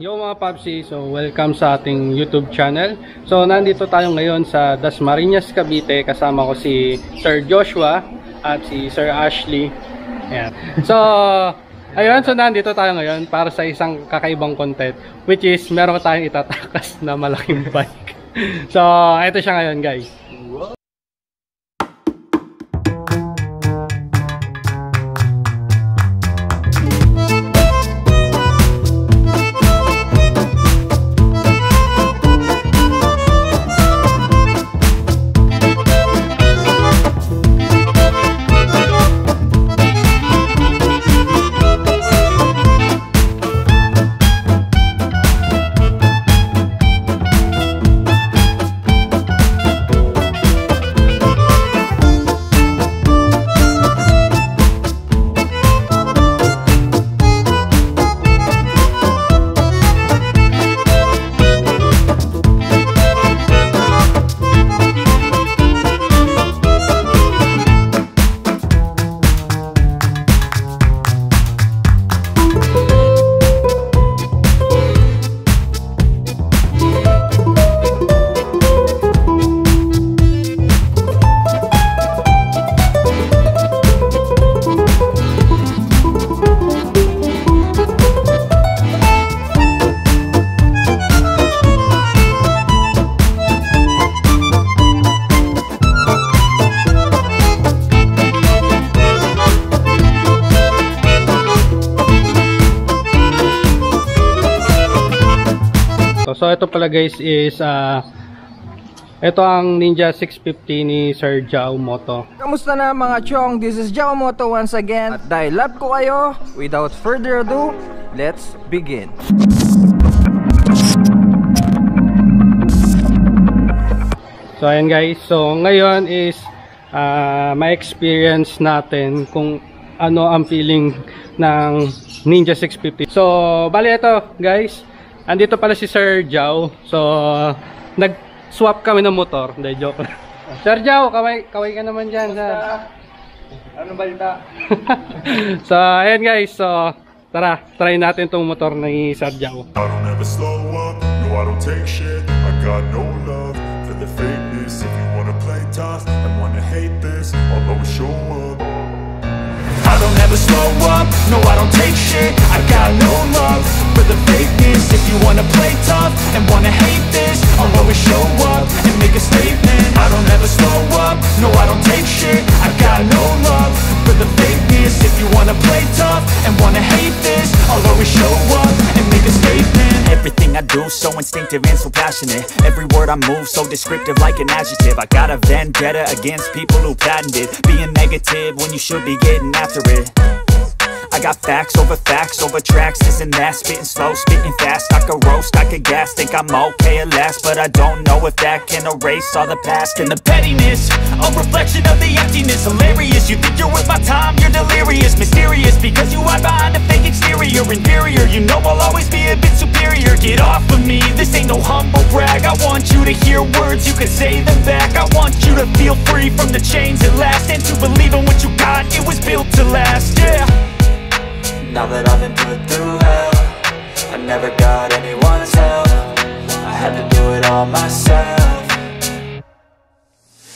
Yo mga Papsi, so welcome sa ating YouTube channel. So nandito tayo ngayon sa Dasmariñas, Cavite. Kasama ko si Sir Joshua at si Sir Ashley. Ayan. So ayun, so nandito tayo ngayon para sa isang kakaibang content, which is meron tayong itatakas na malaking bike. So ito siya ngayon, guys. So ito pala guys is ito ang Ninja 650 ni Sir Jao Moto. Kamusta na mga chong? This is Jao Moto once again. At dahil love ko kayo, without further ado, let's begin. So ayan guys, so ngayon is ma-experience natin kung ano ang feeling ng Ninja 650. So bali ito guys, andito pala si Sir Jao. So nag-swap kami ng motor. Hindi, joke. Sir Jao, kaway ka naman dyan. Ano balita? So ayan guys, so tara, try natin tong motor ni Sir Jao. I don't ever slow up, no I don't take shit. I got no love for the fakeness. If you wanna play tough and wanna hate this, I'll always show up. I don't ever slow up, no I don't take shit. I got no love for the fakeness. If you wanna play tough and wanna hate this, I'll always show up and make a statement. I don't ever slow up, no I don't take shit. I got no love for the fakeness. If you wanna play tough and wanna hate this, I'll always show up and make a statement. Everything I do so instinctive and so passionate. Every word I move so descriptive like an adjective. I got a vendetta against people who patented being negative when you should be getting after it. I got facts over tracks, this and that. Spitting slow, spitting fast. I could roast, I could gas. Think I'm okay at last, but I don't know if that can erase all the past. And the pettiness, a reflection of the emptiness. Hilarious, you think you're worth my time, you're delirious. Mysterious, because you hide behind a fake exterior. Inferior, you know I'll always be a bit superior. Get off of me, this ain't no humble brag. I want you to hear words, you can say them back. I want you to feel free from the chains at last, and to believe in what you got, it was built to last, yeah. Now that I've been put through hell, I never got anyone's help. I had to do it all myself.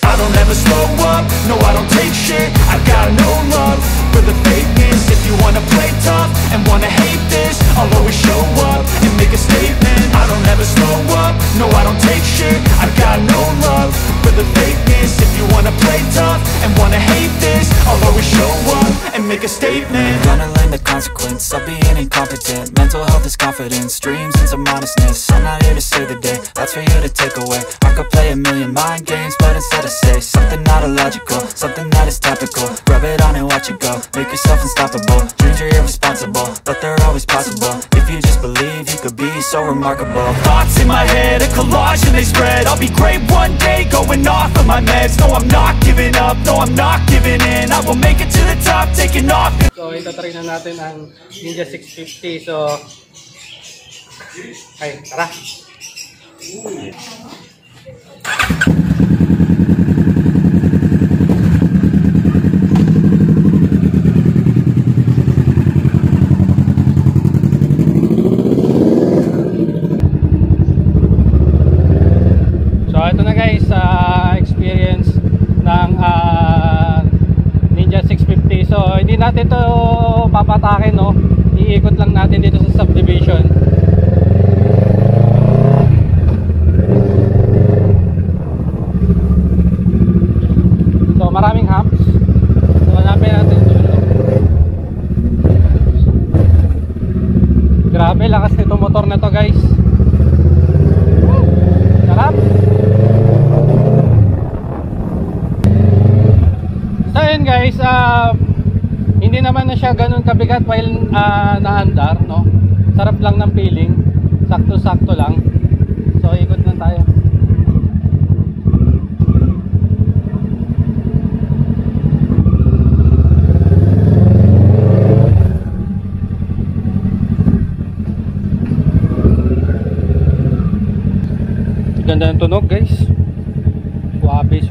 I don't ever slow up, no I don't take shit. I got no love for the fakeness. If you wanna play tough and wanna hate this, I'll always show up and make a statement. I don't ever slow up, no I don't take shit. I got no love for the fakeness. If you wanna play tough and wanna hate this, I'll always show up and make a statement. Gonna learn the consequence of being incompetent. Mental health is confidence, dreams and some honestness. I'm not here to save the day, that's for you to take away. I could play a million mind games, but instead I say something not illogical, something that is topical. Rub it on and watch it go, make yourself unstoppable. Dreams are irresponsible, but they're always possible. If you just believe, you could be so remarkable. Thoughts in my head, a collage and they spread. I'll be great one day, going off of my meds. No, I'm not giving up, no, I'm not giving in. I will make it to the top, taking off. So itatry na natin ang Ninja 650. So ay, tara. natin dito sa subdivision. So maraming humps. So hanapin natin dulo. Grabe lakas nito motor na to guys. Sarap. So yun guys, hindi naman na siya ganun kabigat while naandar, no? Sarap lang ng feeling. Sakto-sakto lang. So ikot lang tayo. Ganda ng tunog guys. Swabe.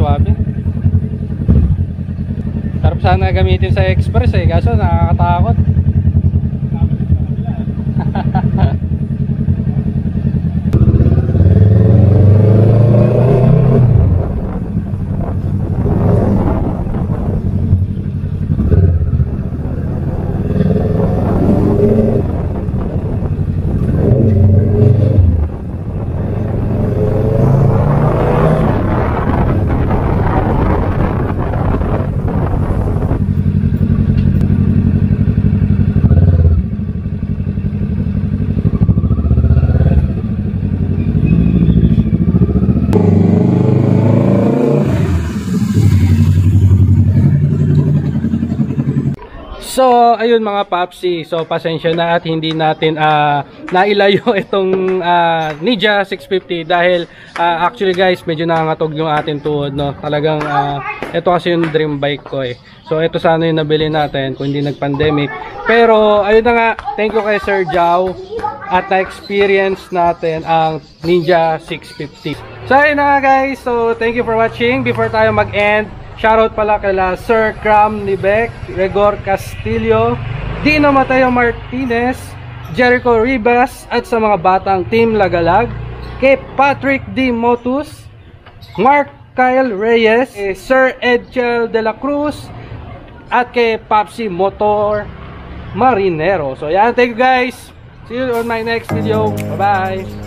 Sarap sana gamitin sa express kaso nakakatakot. So, ayun mga papsi. So, pasensya na at hindi natin nailayo itong Ninja 650 dahil actually guys, medyo nangangatog yung ating tuhod, no? Talagang ito kasi yung dream bike ko eh. So, ito sana yung nabili natin kung hindi nag-pandemic. Pero, ayun na nga, thank you kay Sir Jao at na-experience natin ang Ninja 650. So, ayun na nga guys. So, thank you for watching. Before tayo mag-end, shoutout pala kala Sir Cram Nibek, Regor Castillo, Dino Mateo Martinez, Jericho Ribas at sa mga batang Team Lagalag, kay Patrick D. Motus, Mark Kyle Reyes, kay Sir Edchel de la Cruz at kay Papsi Motor Marinero. So yan, thank you guys. See you on my next video. Bye bye.